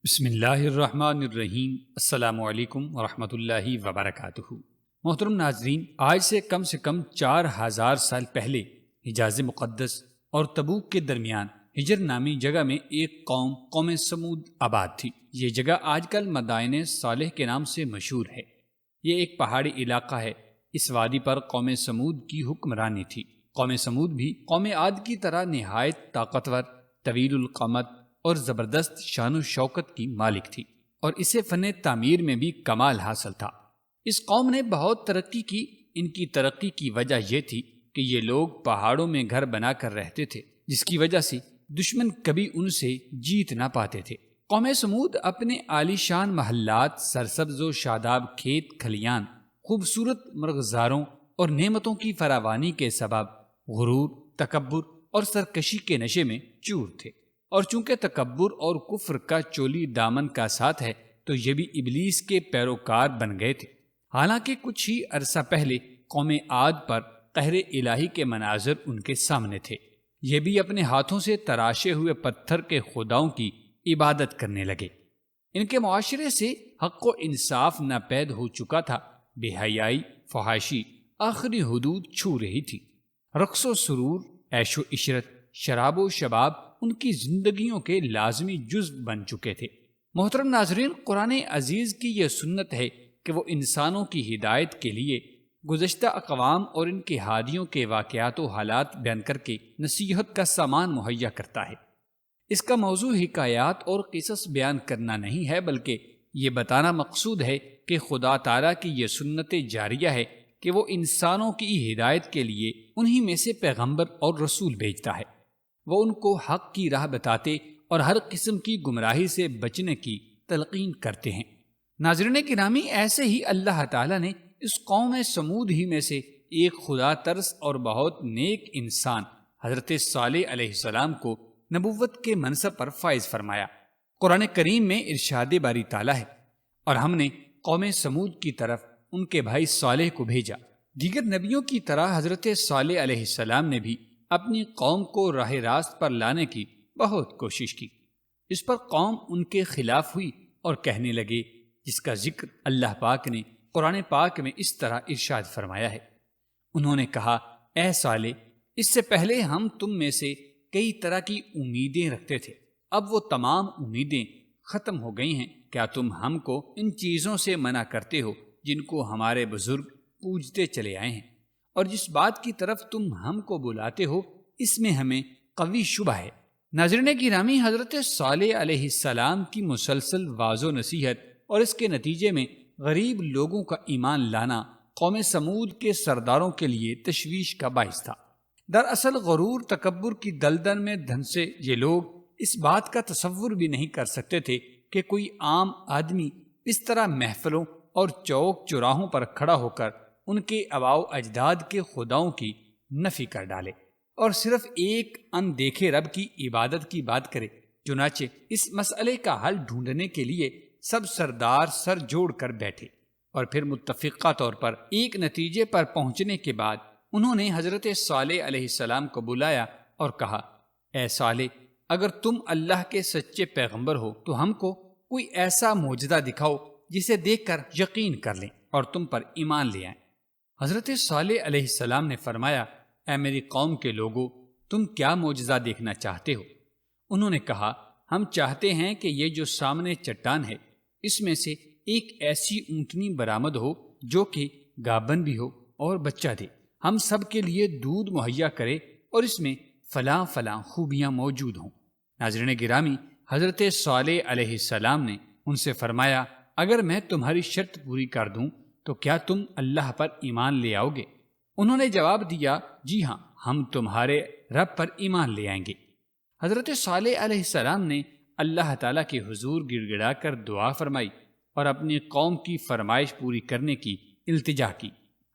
بسم اللہ الرحمن الرحیم۔ السلام علیکم ورحمۃ اللہ وبرکاتہ۔ محترم ناظرین، آج سے کم 4000 سال پہلے حجاز مقدس اور تبوک کے درمیان ہجر نامی جگہ میں ایک قوم سمود آباد تھی۔ یہ جگہ آج کل مدائن صالح کے نام سے مشہور ہے۔ یہ ایک پہاڑی علاقہ ہے۔ اس وادی پر قوم سمود کی حکمرانی تھی۔ قوم سمود بھی قوم عاد کی طرح نہایت طاقتور، طویل القامت اور زبردست شان و شوکت کی مالک تھی، اور اسے فن تعمیر میں بھی کمال حاصل تھا۔ اس قوم نے بہت ترقی کی۔ ان کی ترقی کی وجہ یہ تھی کہ یہ لوگ پہاڑوں میں گھر بنا کر رہتے تھے، جس کی وجہ سے دشمن کبھی ان سے جیت نہ پاتے تھے۔ قوم سمود اپنے عالی شان محلات، سرسبز و شاداب کھیت کھلیان، خوبصورت مرغزاروں اور نعمتوں کی فراوانی کے سبب غرور، تکبر اور سرکشی کے نشے میں چور تھے، اور چونکہ تکبر اور کفر کا چولی دامن کا ساتھ ہے تو یہ بھی ابلیس کے پیروکار بن گئے تھے۔ حالانکہ کچھ ہی عرصہ پہلے قوم عاد پر قہر الہی کے مناظر ان کے سامنے تھے۔ یہ بھی اپنے ہاتھوں سے تراشے ہوئے پتھر کے خداؤں کی عبادت کرنے لگے۔ ان کے معاشرے سے حق و انصاف ناپید ہو چکا تھا۔ بے حیائی، فحاشی آخری حدود چھو رہی تھی۔ رقص و سرور، عیش و عشرت، شراب و شباب ان کی زندگیوں کے لازمی جزو بن چکے تھے۔ محترم ناظرین، قرآن عزیز کی یہ سنت ہے کہ وہ انسانوں کی ہدایت کے لیے گزشتہ اقوام اور ان کے ہادیوں کے واقعات و حالات بیان کر کے نصیحت کا سامان مہیا کرتا ہے۔ اس کا موضوع حکایات اور قصص بیان کرنا نہیں ہے، بلکہ یہ بتانا مقصود ہے کہ خدا تعالیٰ کی یہ سنت جاریہ ہے کہ وہ انسانوں کی ہدایت کے لیے انہی میں سے پیغمبر اور رسول بھیجتا ہے۔ وہ ان کو حق کی راہ بتاتے اور ہر قسم کی گمراہی سے بچنے کی تلقین کرتے ہیں۔ ناظرین گرامی، ایسے ہی اللہ تعالیٰ نے اس قوم سمود ہی میں سے ایک خدا ترس اور بہت نیک انسان حضرت صالح علیہ السلام کو نبوت کے منصب پر فائز فرمایا۔ قرآن کریم میں ارشاد باری تعالیٰ ہے، اور ہم نے قوم سمود کی طرف ان کے بھائی صالح کو بھیجا۔ دیگر نبیوں کی طرح حضرت صالح علیہ السلام نے بھی اپنی قوم کو راہ راست پر لانے کی بہت کوشش کی۔ اس پر قوم ان کے خلاف ہوئی اور کہنے لگے، جس کا ذکر اللہ پاک نے قرآن پاک میں اس طرح ارشاد فرمایا ہے۔ انہوں نے کہا، اے صالح، اس سے پہلے ہم تم میں سے کئی طرح کی امیدیں رکھتے تھے، اب وہ تمام امیدیں ختم ہو گئی ہیں۔ کیا تم ہم کو ان چیزوں سے منع کرتے ہو جن کو ہمارے بزرگ پوجتے چلے آئے ہیں، اور جس بات کی طرف تم ہم کو بلاتے ہو اس میں ہمیں قوی شبہ ہے۔ ناظرین گرامی، حضرت صالح علیہ السلام کی مسلسل واض و نصیحت اور اس کے نتیجے میں غریب لوگوں کا ایمان لانا قوم سمود کے سرداروں کے لیے تشویش کا باعث تھا۔ دراصل غرور، تکبر کی دلدل میں دھنسے یہ لوگ اس بات کا تصور بھی نہیں کر سکتے تھے کہ کوئی عام آدمی اس طرح محفلوں اور چوک چوراہوں پر کھڑا ہو کر ان کے آباء و اجداد کے خداؤں کی نفی کر ڈالے اور صرف ایک اندیکھے رب کی عبادت کی بات کرے۔ چنانچہ اس مسئلے کا حل ڈھونڈنے کے لیے سب سردار سر جوڑ کر بیٹھے، اور پھر متفقہ طور پر ایک نتیجے پر پہنچنے کے بعد انہوں نے حضرت صالح علیہ السلام کو بلایا اور کہا، اے صالح، اگر تم اللہ کے سچے پیغمبر ہو تو ہم کو کوئی ایسا معجزہ دکھاؤ جسے دیکھ کر یقین کر لیں اور تم پر ایمان لے آئیں۔ حضرت صالح علیہ السلام نے فرمایا، اے میری قوم کے لوگو، تم کیا معجزہ دیکھنا چاہتے ہو؟ انہوں نے کہا، ہم چاہتے ہیں کہ یہ جو سامنے چٹان ہے اس میں سے ایک ایسی اونٹنی برآمد ہو جو کہ گابن بھی ہو اور بچہ دے، ہم سب کے لیے دودھ مہیا کرے اور اس میں فلاں فلاں خوبیاں موجود ہوں۔ ناظرین گرامی، حضرت صالح علیہ السلام نے ان سے فرمایا، اگر میں تمہاری شرط پوری کر دوں تو کیا تم اللہ پر ایمان لے آؤ گے؟ انہوں نے جواب دیا، جی ہاں، ہم تمہارے رب پر ایمان لے آئیں گے۔ حضرت صالح علیہ السلام نے اللہ تعالیٰ کے حضور گڑ گڑا کر دعا فرمائی اور اپنی قوم کی فرمائش پوری کرنے کی التجا کی۔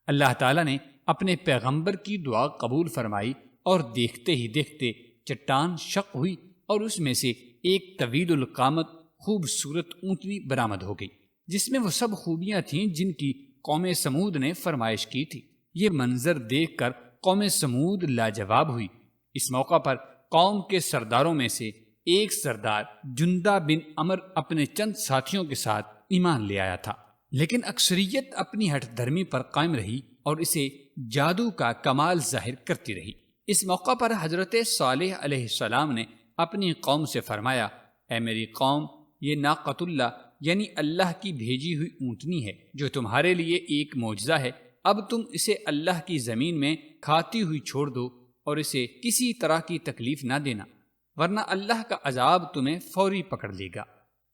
اللہ تعالیٰ نے اپنے پیغمبر کی دعا قبول فرمائی، اور دیکھتے ہی دیکھتے چٹان شق ہوئی اور اس میں سے ایک طویل القامت خوبصورت اونٹنی برآمد ہو گئی، جس میں وہ سب خوبیاں تھیں جن کی قوم سمود نے فرمائش کی تھی۔ یہ منظر دیکھ کر قوم سمود لاجواب ہوئی۔ اس موقع پر قوم کے سرداروں میں سے ایک سردار جندہ بن عمر اپنے چند ساتھیوں کے ساتھ ایمان لے آیا تھا، لیکن اکثریت اپنی ہٹ دھرمی پر قائم رہی اور اسے جادو کا کمال ظاہر کرتی رہی۔ اس موقع پر حضرت صالح علیہ السلام نے اپنی قوم سے فرمایا، اے میری قوم، یہ ناقۃ اللہ یعنی اللہ کی بھیجی ہوئی اونٹنی ہے جو تمہارے لیے ایک معجزہ ہے۔ اب تم اسے اللہ کی زمین میں کھاتی ہوئی چھوڑ دو اور اسے کسی طرح کی تکلیف نہ دینا، ورنہ اللہ کا عذاب تمہیں فوری پکڑ لے گا۔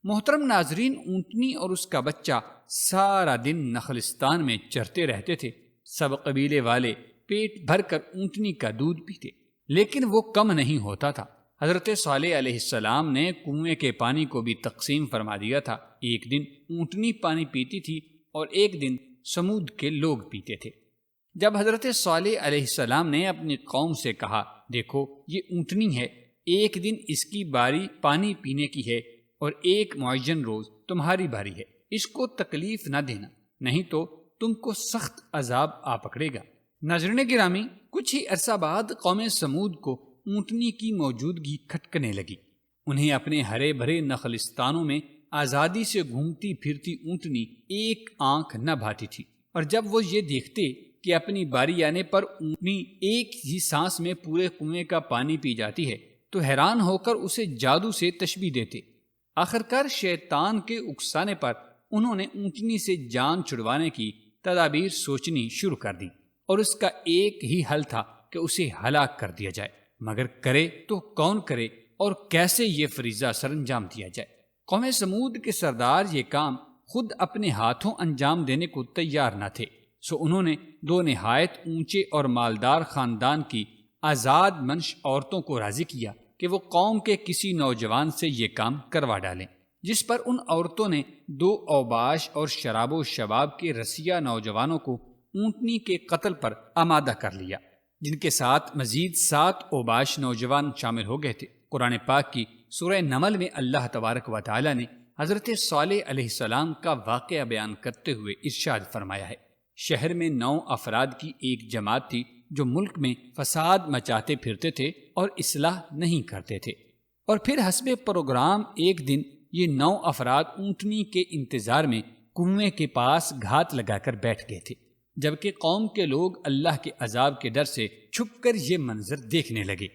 محترم ناظرین، اونٹنی اور اس کا بچہ سارا دن نخلستان میں چرتے رہتے تھے۔ سب قبیلے والے پیٹ بھر کر اونٹنی کا دودھ پیتے، لیکن وہ کم نہیں ہوتا تھا۔ حضرت صالح علیہ السلام نے کنویں کے پانی کو بھی تقسیم فرما دیا تھا۔ ایک دن اونٹنی پانی پیتی تھی اور ایک دن سمود کے لوگ پیتے تھے۔ جب حضرت صالح علیہ السلام نے اپنی قوم سے کہا، دیکھو یہ اونٹنی ہے، ایک دن اس کی باری پانی پینے کی ہے اور ایک معین روز تمہاری باری ہے، اس کو تکلیف نہ دینا، نہیں تو تم کو سخت عذاب آ پکڑے گا۔ ناظرین گرامی، کچھ ہی عرصہ بعد قوم سمود کو اونٹنی کی موجودگی کھٹکنے لگی۔ انہیں اپنے ہرے بھرے نخلستانوں میں آزادی سے گھومتی پھرتی اونٹنی ایک آنکھ نہ بھاتی تھی، اور جب وہ یہ دیکھتے کہ اپنی باری آنے پر اونٹنی ایک ہی سانس میں پورے کنویں کا پانی پی جاتی ہے تو حیران ہو کر اسے جادو سے تشبیہ دیتے۔ آخرکار شیطان کے اکسانے پر انہوں نے اونٹنی سے جان چھڑوانے کی تدابیر سوچنی شروع کر دی، اور اس کا ایک ہی حل تھا کہ اسے ہلاک کر دیا جائے، مگر کرے تو کون کرے اور کیسے یہ فریضہ سر انجام دیا جائے۔ قوم سمود کے سردار یہ کام خود اپنے ہاتھوں انجام دینے کو تیار نہ تھے، سو انہوں نے دو نہایت اونچے اور مالدار خاندان کی آزاد منش عورتوں کو راضی کیا کہ وہ قوم کے کسی نوجوان سے یہ کام کروا ڈالیں، جس پر ان عورتوں نے دو اوباش اور شراب و شباب کے رسیہ نوجوانوں کو اونٹنی کے قتل پر آمادہ کر لیا، جن کے ساتھ مزید 7 اوباش نوجوان شامل ہو گئے تھے۔ قرآن پاک کی سورہ نمل میں اللہ تبارک و تعالی نے حضرت صالح علیہ السلام کا واقعہ بیان کرتے ہوئے ارشاد فرمایا ہے، شہر میں 9 افراد کی ایک جماعت تھی جو ملک میں فساد مچاتے پھرتے تھے اور اصلاح نہیں کرتے تھے، اور پھر حسب پروگرام ایک دن یہ 9 افراد اونٹنی کے انتظار میں کنویں کے پاس گھات لگا کر بیٹھ گئے تھے، جبکہ قوم کے لوگ اللہ کے عذاب کے ڈر سے چھپ کر یہ منظر دیکھنے لگے۔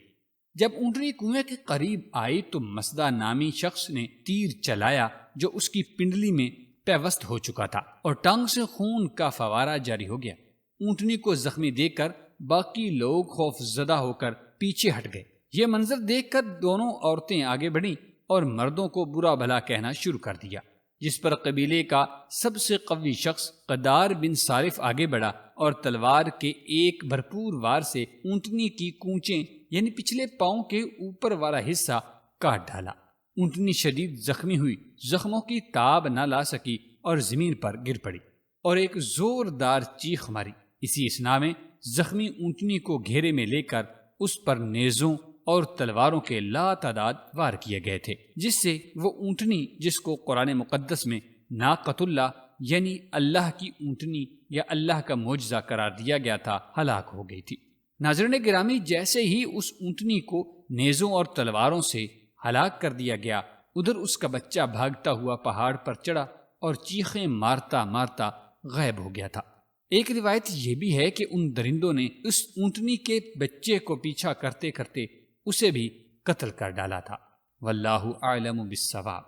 جب اونٹنی کنویں کے قریب آئی تو مسدہ نامی شخص نے تیر چلایا جو اس کی پنڈلی میں پیوست ہو چکا تھا، اور ٹانگ سے خون کا فوارہ جاری ہو گیا۔ اونٹنی کو زخمی دیکھ کر باقی لوگ خوف زدہ ہو کر پیچھے ہٹ گئے۔ یہ منظر دیکھ کر دونوں عورتیں آگے بڑھیں اور مردوں کو برا بھلا کہنا شروع کر دیا، جس پر قبیلے کا سب سے قوی شخص قدار بن صارف آگے بڑھا اور تلوار کے ایک بھرپور وار سے اونٹنی کی کونچیں یعنی پچھلے پاؤں کے اوپر والا حصہ کاٹ ڈالا۔ اونٹنی شدید زخمی ہوئی، زخموں کی تاب نہ لا سکی اور زمین پر گر پڑی اور ایک زوردار چیخ ماری۔ اسی اثنا میں زخمی اونٹنی کو گھیرے میں لے کر اس پر نیزوں اور تلواروں کے لاتعداد وار کیے گئے تھے، جس سے وہ اونٹنی، جس کو قرآن مقدس میں ناقۃ اللہ یعنی اللہ کی اونٹنی یا اللہ کا معجزہ قرار دیا گیا تھا، ہلاک ہو گئی تھی۔ ناظرین گرامی، جیسے ہی اس اونٹنی کو نیزوں اور تلواروں سے ہلاک کر دیا گیا، ادھر اس کا بچہ بھاگتا ہوا پہاڑ پر چڑھا اور چیخیں مارتا مارتا غائب ہو گیا تھا۔ ایک روایت یہ بھی ہے کہ ان درندوں نے اس اونٹنی کے بچے کو پیچھا کرتے کرتے اسے بھی قتل کر ڈالا تھا۔ واللہ اعلم بالصواب۔